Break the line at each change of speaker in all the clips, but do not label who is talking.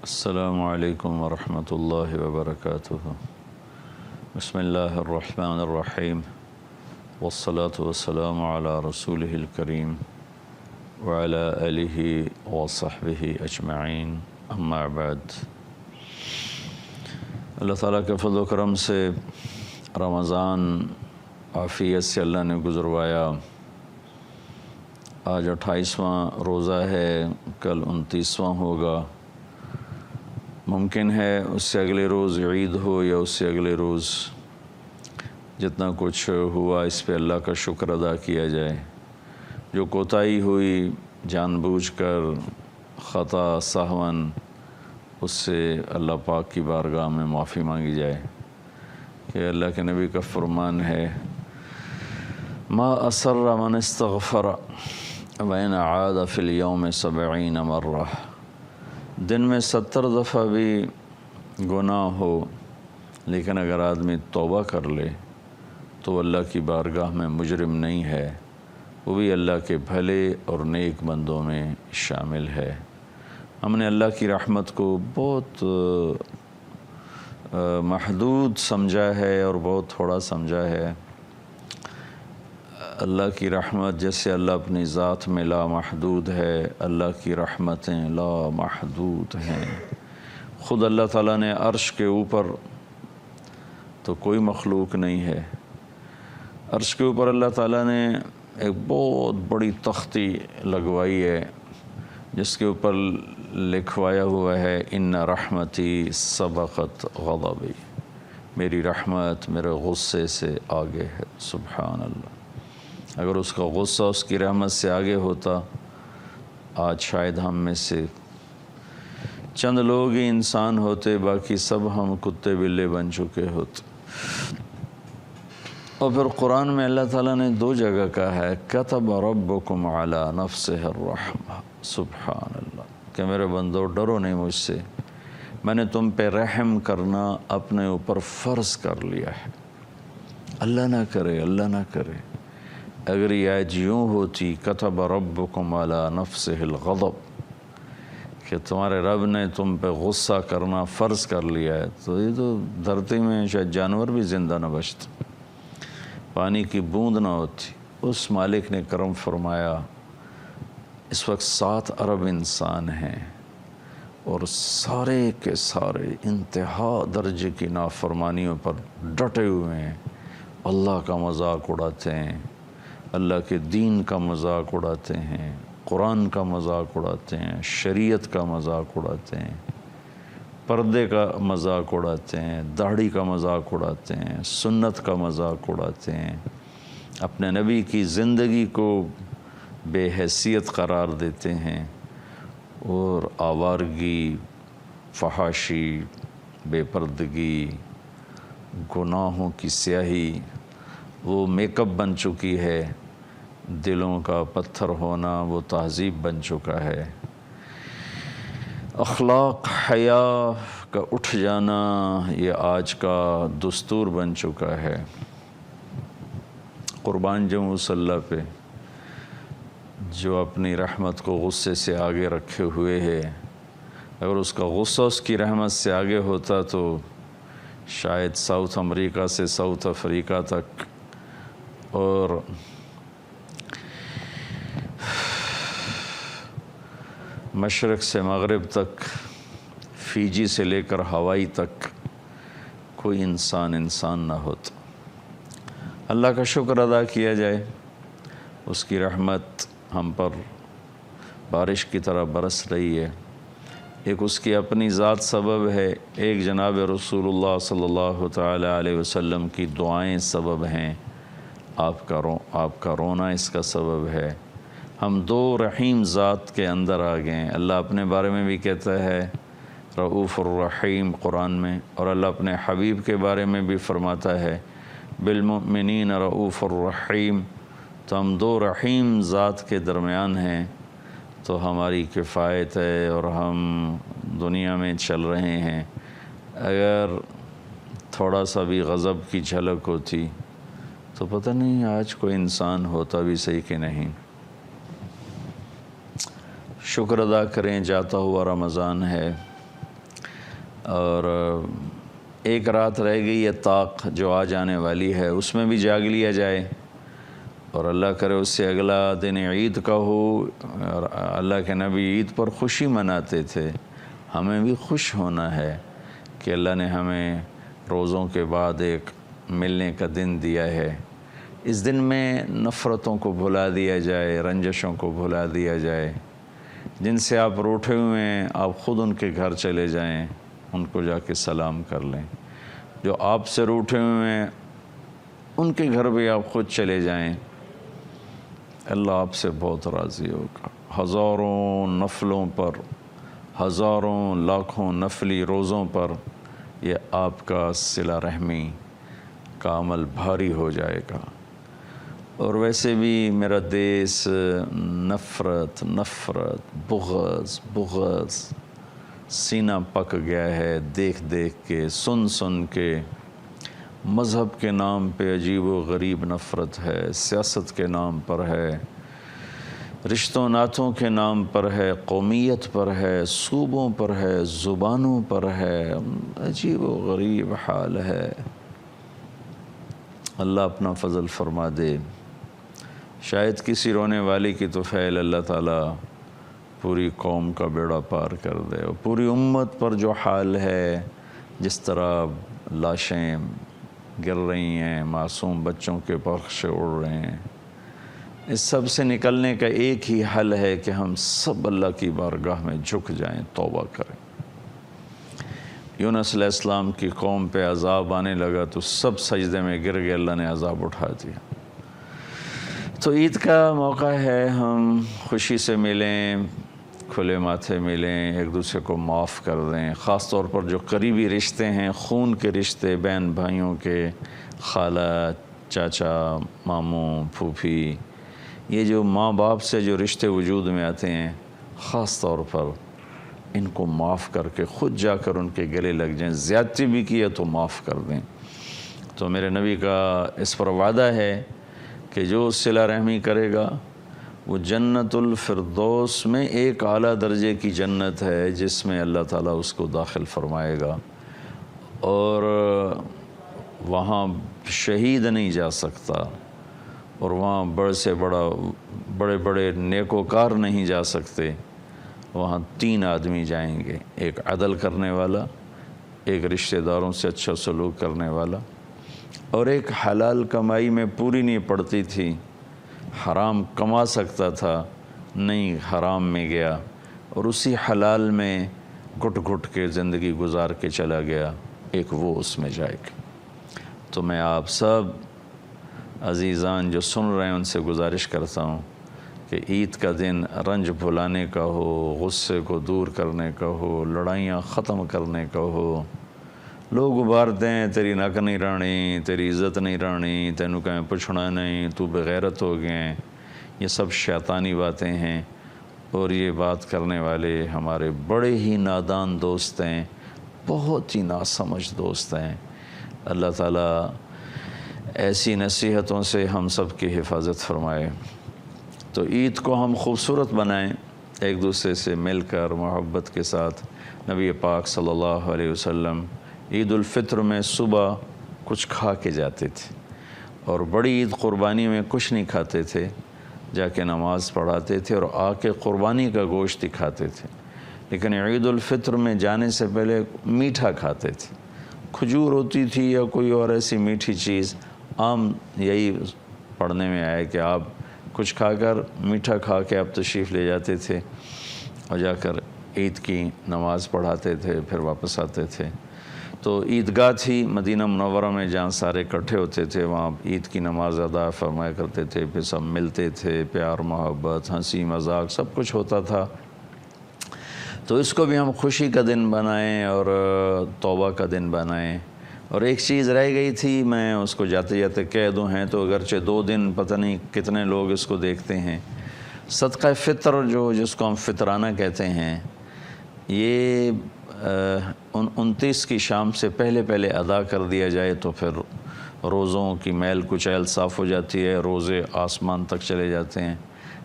السلام علیکم ورحمۃ اللہ وبرکاتہ۔ بسم اللہ الرحمن الرحیم والصلاة والسلام علی رسولہ الکریم وعلی آلہ وصحبہ اجمعین، اما بعد۔ اللہ تعالیٰ کے فضل و کرم سے رمضان عافیت سے اللہ نے گزروایا۔ آج 28واں روزہ ہے، کل 29واں ہوگا۔ ممکن ہے اس سے اگلے روز عید ہو یا اس سے اگلے روز۔ جتنا کچھ ہوا اس پہ اللہ کا شکر ادا کیا جائے۔ جو کوتاہی ہوئی جان بوجھ کر، خطا سہون، اس سے اللہ پاک کی بارگاہ میں معافی مانگی جائے کہ اللہ کے نبی کا فرمان ہے، ما اسر من استغفر وإن عاد فی اليوم 70 مرہ۔ دن میں 70 دفعہ بھی گناہ ہو، لیکن اگر آدمی توبہ کر لے تو اللہ کی بارگاہ میں مجرم نہیں ہے، وہ بھی اللہ کے بھلے اور نیک بندوں میں شامل ہے۔ ہم نے اللہ کی رحمت کو بہت محدود سمجھا ہے اور بہت تھوڑا سمجھا ہے۔ اللہ کی رحمت جیسے اللہ اپنی ذات میں لامحدود ہے، اللہ کی رحمتیں لامحدود ہیں۔ خود اللہ تعالیٰ نے عرش کے اوپر تو کوئی مخلوق نہیں ہے۔ عرش کے اوپر اللہ تعالیٰ نے ایک بہت بڑی تختی لگوائی ہے، جس کے اوپر لکھوایا ہوا ہے، ان رحمتی سبقت غضبی، میری رحمت میرے غصے سے آگے ہے۔ سبحان اللہ۔ اگر اس کا غصہ اس کی رحمت سے آگے ہوتا، آج شاید ہم میں سے چند لوگ ہی انسان ہوتے، باقی سب ہم کتے بلے بن چکے ہوتے۔ اور پھر قرآن میں اللہ تعالیٰ نے 2 جگہ کہا ہے، کتب ربکم علی نفسہ الرحمہ، سبحان اللہ، کہ میرے بندو ڈرو نہیں مجھ سے، میں نے تم پہ رحم کرنا اپنے اوپر فرض کر لیا ہے۔ اللہ نہ کرے، اللہ نہ کرے اگر یہ آیت یوں ہوتی، کتب ربکم علی نفسہ الغضب، کہ تمہارے رب نے تم پہ غصہ کرنا فرض کر لیا ہے، تو یہ تو دھرتی میں شاید جانور بھی زندہ نہ بچتے، پانی کی بوند نہ ہوتی۔ اس مالک نے کرم فرمایا، اس وقت 7 ارب انسان ہیں اور سارے کے سارے انتہا درجے کی نافرمانیوں پر ڈٹے ہوئے ہیں، اللہ کا مذاق اڑاتے ہیں، اللہ کے دین کا مذاق اڑاتے ہیں، قرآن کا مذاق اڑاتے ہیں، شریعت کا مذاق اڑاتے ہیں، پردے کا مذاق اڑاتے ہیں، داڑھی کا مذاق اڑاتے ہیں، سنت کا مذاق اڑاتے ہیں، اپنے نبی کی زندگی کو بے حیثیت قرار دیتے ہیں، اور آوارگی، فحاشی، بے پردگی، گناہوں کی سیاہی وہ میک اپ بن چکی ہے، دلوں کا پتھر ہونا وہ تہذیب بن چکا ہے، اخلاق حیا کا اٹھ جانا یہ آج کا دستور بن چکا ہے۔ قربان جاؤں صلی اللہ پہ جو اپنی رحمت کو غصے سے آگے رکھے ہوئے ہے۔ اگر اس کا غصہ اس کی رحمت سے آگے ہوتا تو شاید ساؤتھ امریکہ سے ساؤتھ افریقہ تک اور مشرق سے مغرب تک، فیجی سے لے کر ہوائی تک کوئی انسان نہ ہوتا۔ اللہ کا شکر ادا کیا جائے، اس کی رحمت ہم پر بارش کی طرح برس رہی ہے۔ ایک اس کی اپنی ذات سبب ہے، ایک جناب رسول اللہ صلی اللہ تعالی علیہ وسلم کی دعائیں سبب ہیں، آپ کا رونا اس کا سبب ہے۔ ہم 2 رحیم ذات کے اندر آ گئے ہیں۔ اللہ اپنے بارے میں بھی کہتا ہے رؤوف الرحیم قرآن میں، اور اللہ اپنے حبیب کے بارے میں بھی فرماتا ہے بالمؤمنین رؤوف الرحیم۔ تو ہم 2 رحیم ذات کے درمیان ہیں، تو ہماری کفایت ہے اور ہم دنیا میں چل رہے ہیں۔ اگر تھوڑا سا بھی غضب کی جھلک ہوتی تو پتہ نہیں آج کوئی انسان ہوتا بھی صحیح کہ نہیں۔ شکر ادا کریں، جاتا ہوا رمضان ہے، اور ایک رات رہ گئی ہے طاق جو آ جانے والی ہے، اس میں بھی جاگ لیا جائے، اور اللہ کرے اس سے اگلا دن عید کا ہو۔ اور اللہ کے نبی عید پر خوشی مناتے تھے، ہمیں بھی خوش ہونا ہے کہ اللہ نے ہمیں روزوں کے بعد ایک ملنے کا دن دیا ہے۔ اس دن میں نفرتوں کو بھلا دیا جائے، رنجشوں کو بھلا دیا جائے۔ جن سے آپ روٹھے ہوئے ہیں آپ خود ان کے گھر چلے جائیں، ان کو جا کے سلام کر لیں۔ جو آپ سے روٹھے ہوئے ہیں ان کے گھر بھی آپ خود چلے جائیں، اللہ آپ سے بہت راضی ہوگا۔ ہزاروں نفلوں پر، ہزاروں لاکھوں نفلی روزوں پر یہ آپ کا صلہ رحمی کا عمل بھاری ہو جائے گا۔ اور ویسے بھی میرا دیس نفرت بغض سینہ پک گیا ہے، دیکھ دیکھ کے، سن کے۔ مذہب کے نام پہ عجیب و غریب نفرت ہے، سیاست کے نام پر ہے، رشتوں ناتوں کے نام پر ہے، قومیت پر ہے، صوبوں پر ہے، زبانوں پر ہے، عجیب و غریب حال ہے۔ اللہ اپنا فضل فرما دے، شاید کسی رونے والی کی طفیل اللہ تعالیٰ پوری قوم کا بیڑا پار کر دے، اور پوری امت پر جو حال ہے، جس طرح لاشیں گر رہی ہیں، معصوم بچوں کے پرخشے اڑ رہے ہیں، اس سب سے نکلنے کا ایک ہی حل ہے کہ ہم سب اللہ کی بارگاہ میں جھک جائیں، توبہ کریں۔ یونس علیہ السلام کی قوم پہ عذاب آنے لگا تو سب سجدے میں گر گئے، اللہ نے عذاب اٹھا دیا۔ تو عید کا موقع ہے، ہم خوشی سے ملیں، کھلے ماتھے ملیں، ایک دوسرے کو معاف کر دیں۔ خاص طور پر جو قریبی رشتے ہیں، خون کے رشتے، بہن بھائیوں کے، خالہ، چاچا، ماموں، پھوپھی، یہ جو ماں باپ سے جو رشتے وجود میں آتے ہیں، خاص طور پر ان کو معاف کر کے خود جا کر ان کے گلے لگ جائیں۔ زیادتی بھی کی ہے تو معاف کر دیں۔ تو میرے نبی کا اس پر وعدہ ہے کہ جو صلہ رحمی کرے گا وہ جنت الفردوس میں ایک اعلیٰ درجے کی جنت ہے، جس میں اللہ تعالیٰ اس کو داخل فرمائے گا، اور وہاں شہید نہیں جا سکتا، اور وہاں بڑے بڑے نیکوکار نہیں جا سکتے۔ وہاں 3 آدمی جائیں گے، ایک عدل کرنے والا، ایک رشتہ داروں سے اچھا سلوک کرنے والا، اور ایک حلال کمائی میں پوری نہیں پڑتی تھی، حرام کما سکتا تھا، نہیں حرام میں گیا، اور اسی حلال میں گھٹ گھٹ کے زندگی گزار کے چلا گیا، ایک وہ اس میں جائے گا۔ تو میں آپ سب عزیزان جو سن رہے ہیں ان سے گزارش کرتا ہوں کہ عید کا دن رنج بھلانے کا ہو، غصے کو دور کرنے کا ہو، لڑائیاں ختم کرنے کا ہو۔ لوگ ابھارتے ہیں تیری نک نہیں رانی، تیری عزت نہیں رانی، تینوں کہیں پوچھنا نہیں، تو بغیرت ہو گئے، یہ سب شیطانی باتیں ہیں، اور یہ بات کرنے والے ہمارے بڑے ہی نادان دوست ہیں، بہت ہی ناسمجھ دوست ہیں۔ اللہ تعالیٰ ایسی نصیحتوں سے ہم سب کی حفاظت فرمائے۔ تو عید کو ہم خوبصورت بنائیں، ایک دوسرے سے مل کر محبت کے ساتھ۔ نبی پاک صلی اللہ علیہ وسلم عید الفطر میں صبح کچھ کھا کے جاتے تھے، اور بڑی عید قربانی میں کچھ نہیں کھاتے تھے، جا کے نماز پڑھاتے تھے اور آ کے قربانی کا گوشت ہی کھاتے تھے، لیکن عید الفطر میں جانے سے پہلے میٹھا کھاتے تھے، کھجور ہوتی تھی یا کوئی اور ایسی میٹھی چیز۔ عام یہی پڑھنے میں آیا کہ آپ کچھ کھا کر، میٹھا کھا کے آپ تشریف لے جاتے تھے اور جا کر عید کی نماز پڑھاتے تھے، پھر واپس آتے تھے۔ تو عیدگاہ تھی مدینہ منورہ میں جہاں سارے اکٹھے ہوتے تھے، وہاں عید کی نماز ادا فرمایا کرتے تھے، پھر سب ملتے تھے، پیار محبت، ہنسی مذاق سب کچھ ہوتا تھا۔ تو اس کو بھی ہم خوشی کا دن بنائیں اور توبہ کا دن بنائیں۔ اور ایک چیز رہ گئی تھی، میں اس کو جاتے جاتے کہہ دوں، ہیں تو اگرچہ 2 دن پتہ نہیں کتنے لوگ اس کو دیکھتے ہیں، صدقہ فطر جس کو ہم فطرانہ کہتے ہیں، یہ 29 کی شام سے پہلے ادا کر دیا جائے تو پھر روزوں کی میل کچیل صاف ہو جاتی ہے، روزے آسمان تک چلے جاتے ہیں۔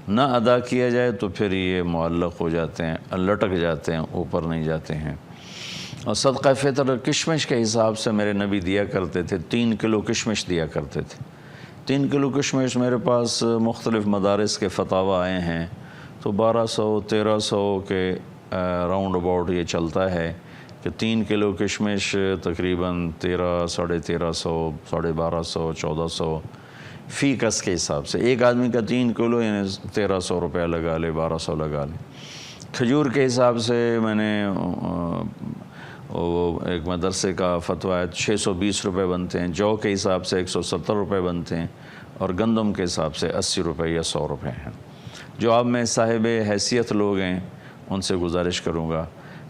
نہ ادا کیا جائے تو پھر یہ معلق ہو جاتے ہیں، لٹک جاتے ہیں، اوپر نہیں جاتے ہیں۔ اور صدقہ فطر کشمش کے حساب سے میرے نبی دیا کرتے تھے، 3 کلو کشمش دیا کرتے تھے۔ 3 کلو کشمش میرے پاس مختلف مدارس کے فتاوی آئے ہیں تو 1200-1300 کے راؤنڈ اباؤٹ یہ چلتا ہے کہ 3 کلو کشمش تقریباً 1300 1250 1400 فی کس کے حساب سے، ایک آدمی کا 3 کلو یعنی 1300 روپیہ لگا لے، 1200 لگا لے۔ کھجور کے حساب سے میں نے وہ ایک مدرسے کا فتویٰ ہے 620 روپے بنتے ہیں، جو کے حساب سے 170 روپے بنتے ہیں، اور گندم کے حساب سے 80 روپے یا 100 روپے ہیں۔ جو آپ میں صاحب حیثیت لوگ ہیں ان سے گزارش کروں گا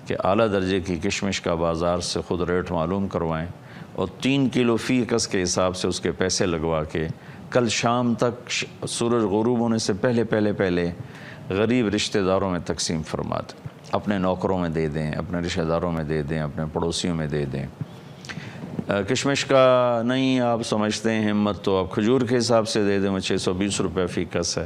کہ اعلیٰ درجے کی کشمش کا بازار سے خود ریٹ معلوم کروائیں اور 3 کلو فی کس کے حساب سے اس کے پیسے لگوا کے کل شام تک سورج غروب ہونے سے پہلے غریب رشتہ داروں میں تقسیم فرما دیں، اپنے نوکروں میں دے دیں، اپنے رشتہ داروں میں دے دیں، اپنے پڑوسیوں میں دے دیں۔ کشمش کا نہیں آپ سمجھتے ہیں ہمت تو آپ کھجور کے حساب سے دے دیں، وہ 620 روپے فی کس ہے،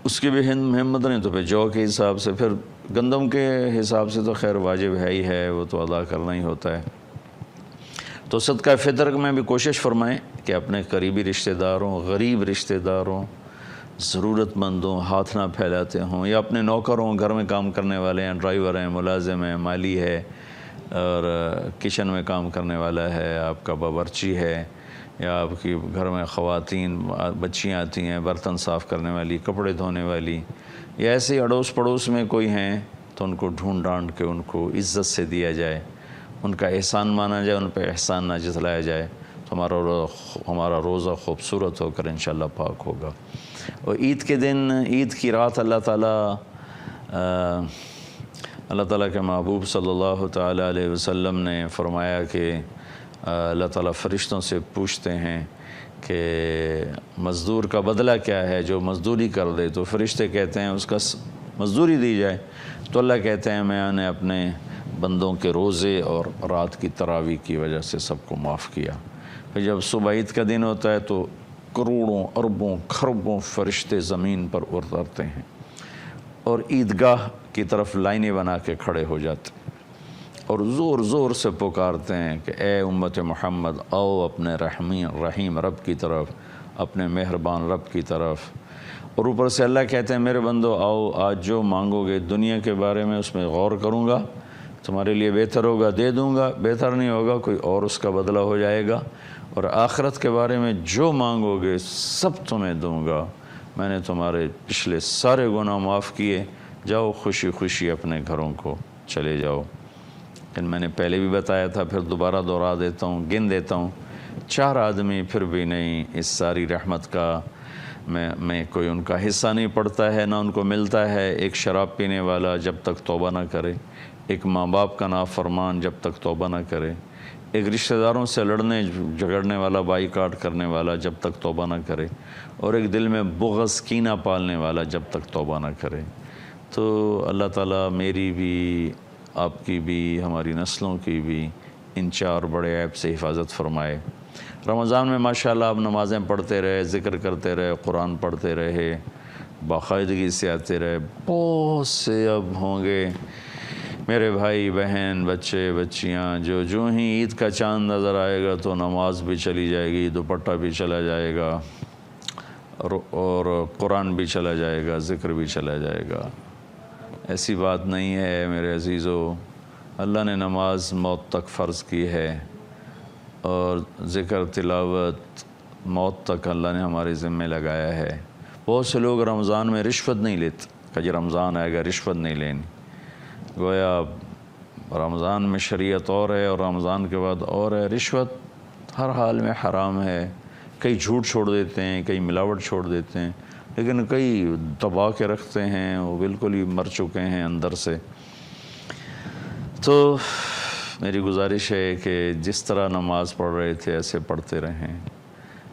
اس کی بھی ہمت نہیں تو پھر جو کے حساب سے، پھر گندم کے حساب سے تو خیر واجب ہے ہی ہے، وہ تو ادا کرنا ہی ہوتا ہے۔ تو صدقہ فطر میں بھی کوشش فرمائیں کہ اپنے قریبی رشتہ داروں، غریب رشتہ داروں، ضرورت مندوں ہاتھ نہ پھیلاتے ہوں، یا اپنے نوکروں، گھر میں کام کرنے والے ہیں، ڈرائیور ہیں، ملازم ہیں، مالی ہے، اور کچن میں کام کرنے والا ہے، آپ کا باورچی ہے، یا آپ کی گھر میں خواتین بچیاں آتی ہیں برتن صاف کرنے والی، کپڑے دھونے والی، یا ایسے اڑوس پڑوس میں کوئی ہیں تو ان کو ڈھونڈ ڈانٹ کے ان کو عزت سے دیا جائے، ان کا احسان مانا جائے، ان پہ احسان نہ جتلایا جائے، تو ہمارا روزہ خوبصورت ہو کر انشاءاللہ پاک ہوگا۔ اور عید کے دن، عید کی رات اللہ تعالیٰ کے محبوب صلی اللہ تعالیٰ علیہ وسلم نے فرمایا کہ اللہ تعالیٰ فرشتوں سے پوچھتے ہیں کہ مزدور کا بدلہ کیا ہے، جو مزدوری کر دے، تو فرشتے کہتے ہیں اس کا مزدوری دی جائے، تو اللہ کہتے ہیں میں نے اپنے بندوں کے روزے اور رات کی تراویح کی وجہ سے سب کو معاف کیا۔ پھر جب صبح عید کا دن ہوتا ہے تو کروڑوں اربوں کھربوں فرشتے زمین پر اترتے ہیں اور عیدگاہ کی طرف لائنیں بنا کے کھڑے ہو جاتے ہیں اور زور زور سے پکارتے ہیں کہ اے امت محمد آؤ اپنے رحیم رب کی طرف، اپنے مہربان رب کی طرف۔ اور اوپر سے اللہ کہتے ہیں میرے بندو آؤ، آج جو مانگو گے دنیا کے بارے میں اس میں غور کروں گا، تمہارے لیے بہتر ہوگا دے دوں گا، بہتر نہیں ہوگا کوئی اور اس کا بدلہ ہو جائے گا، اور آخرت کے بارے میں جو مانگو گے سب تمہیں دوں گا، میں نے تمہارے پچھلے سارے گناہ معاف کیے، جاؤ خوشی خوشی اپنے گھروں کو چلے جاؤ۔ لیکن میں نے پہلے بھی بتایا تھا، پھر دوبارہ دہرا دیتا ہوں، گن دیتا ہوں، 4 آدمی پھر بھی نہیں اس ساری رحمت کا میں کوئی ان کا حصہ نہیں پڑتا ہے، نہ ان کو ملتا ہے۔ ایک شراب پینے والا جب تک توبہ نہ کرے، ایک ماں باپ کا نافرمان جب تک توبہ نہ کرے، ایک رشتہ داروں سے لڑنے جھگڑنے والا، بائی کاٹ کرنے والا جب تک توبہ نہ کرے، اور ایک دل میں بغض کینہ پالنے والا جب تک توبہ نہ کرے۔ تو اللہ تعالیٰ میری بھی، آپ کی بھی، ہماری نسلوں کی بھی ان 4 بڑے عیب سے حفاظت فرمائے۔ رمضان میں ماشاءاللہ آپ نمازیں پڑھتے رہے، ذکر کرتے رہے، قرآن پڑھتے رہے، باقاعدگی سے آتے رہے۔ بہت سے اب ہوں گے میرے بھائی بہن، بچے بچیاں جو ہی عید کا چاند نظر آئے گا تو نماز بھی چلی جائے گی، دوپٹہ بھی چلا جائے گا، اور قرآن بھی چلا جائے گا، ذکر بھی چلا جائے گا۔ ایسی بات نہیں ہے میرے عزیزو، اللہ نے نماز موت تک فرض کی ہے، اور ذکر تلاوت موت تک اللہ نے ہمارے ذمہ لگایا ہے۔ بہت سے لوگ رمضان میں رشوت نہیں لیتے کہ جی رمضان آئے گا رشوت نہیں لینی، گویا رمضان میں شریعت اور ہے اور رمضان کے بعد اور ہے۔ رشوت ہر حال میں حرام ہے، کئی جھوٹ چھوڑ دیتے ہیں، کئی ملاوٹ چھوڑ دیتے ہیں، لیکن کئی دبا کے رکھتے ہیں، وہ بالکل ہی مر چکے ہیں اندر سے۔ تو میری گزارش ہے کہ جس طرح نماز پڑھ رہے تھے ایسے پڑھتے رہیں،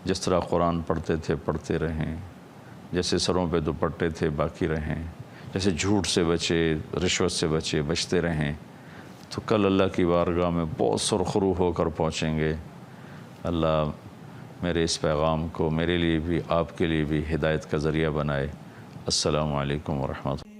جس طرح قرآن پڑھتے تھے پڑھتے رہیں، جیسے سروں پہ دوپٹے تھے باقی رہیں، جیسے جھوٹ سے بچے، رشوت سے بچتے رہیں، تو کل اللہ کی بارگاہ میں بہت سرخرو ہو کر پہنچیں گے۔ اللہ میرے اس پیغام کو میرے لیے بھی، آپ کے لیے بھی ہدایت کا ذریعہ بنائے۔ السلام علیکم ورحمۃ اللہ۔